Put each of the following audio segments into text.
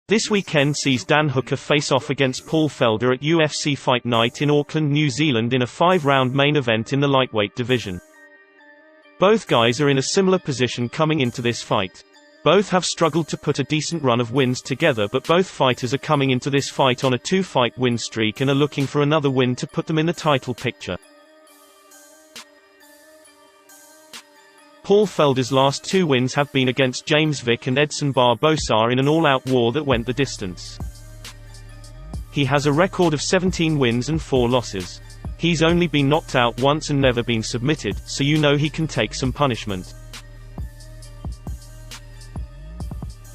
This weekend sees Dan Hooker face off against Paul Felder at UFC Fight Night in Auckland, New Zealand in a 5-round main event in the lightweight division. Both guys are in a similar position coming into this fight. Both have struggled to put a decent run of wins together, but both fighters are coming into this fight on a 2-fight win streak and are looking for another win to put them in the title picture. Paul Felder's last 2 wins have been against James Vick and Edson Barbosa in an all-out war that went the distance. He has a record of 17 wins and 4 losses. He's only been knocked out once and never been submitted, so you know he can take some punishment.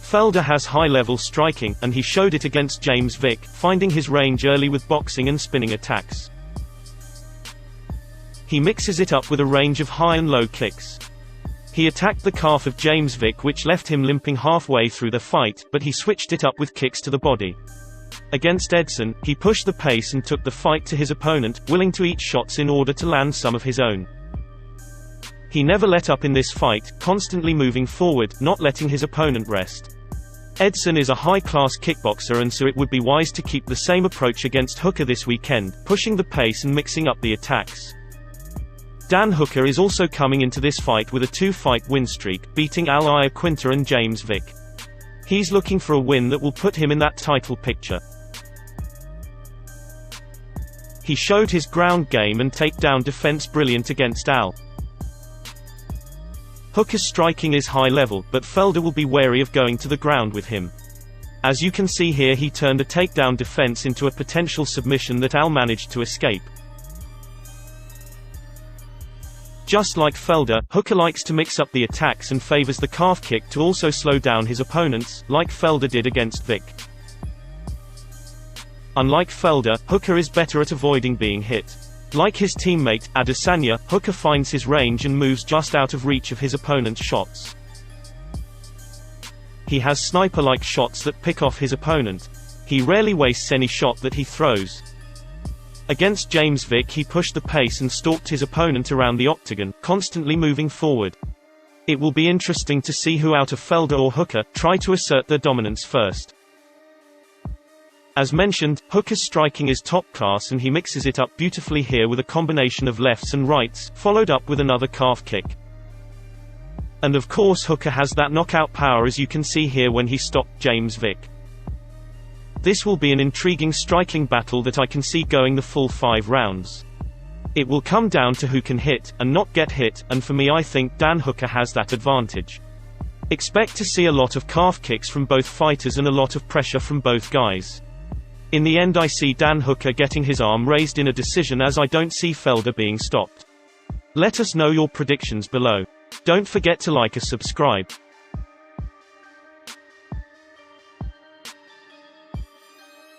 Felder has high-level striking, and he showed it against James Vick, finding his range early with boxing and spinning attacks. He mixes it up with a range of high and low kicks. He attacked the calf of James Vick, which left him limping halfway through the fight, but he switched it up with kicks to the body. Against Edson, he pushed the pace and took the fight to his opponent, willing to eat shots in order to land some of his own. He never let up in this fight, constantly moving forward, not letting his opponent rest. Edson is a high-class kickboxer, and so it would be wise to keep the same approach against Hooker this weekend, pushing the pace and mixing up the attacks. Dan Hooker is also coming into this fight with a 2-fight win streak, beating Al Iaquinta and James Vick. He's looking for a win that will put him in that title picture. He showed his ground game and takedown defense brilliant against Al. Hooker's striking is high level, but Felder will be wary of going to the ground with him. As you can see here, he turned a takedown defense into a potential submission that Al managed to escape. Just like Felder, Hooker likes to mix up the attacks and favors the calf kick to also slow down his opponents, like Felder did against Vick. Unlike Felder, Hooker is better at avoiding being hit. Like his teammate, Adesanya, Hooker finds his range and moves just out of reach of his opponent's shots. He has sniper-like shots that pick off his opponent. He rarely wastes any shot that he throws. Against James Vick, he pushed the pace and stalked his opponent around the octagon, constantly moving forward. It will be interesting to see who out of Felder or Hooker try to assert their dominance first. As mentioned, Hooker's striking is top class, and he mixes it up beautifully here with a combination of lefts and rights, followed up with another calf kick. And of course Hooker has that knockout power, as you can see here when he stopped James Vick. This will be an intriguing striking battle that I can see going the full 5 rounds. It will come down to who can hit, and not get hit, and for me I think Dan Hooker has that advantage. Expect to see a lot of calf kicks from both fighters and a lot of pressure from both guys. In the end I see Dan Hooker getting his arm raised in a decision, as I don't see Felder being stopped. Let us know your predictions below. Don't forget to like and subscribe.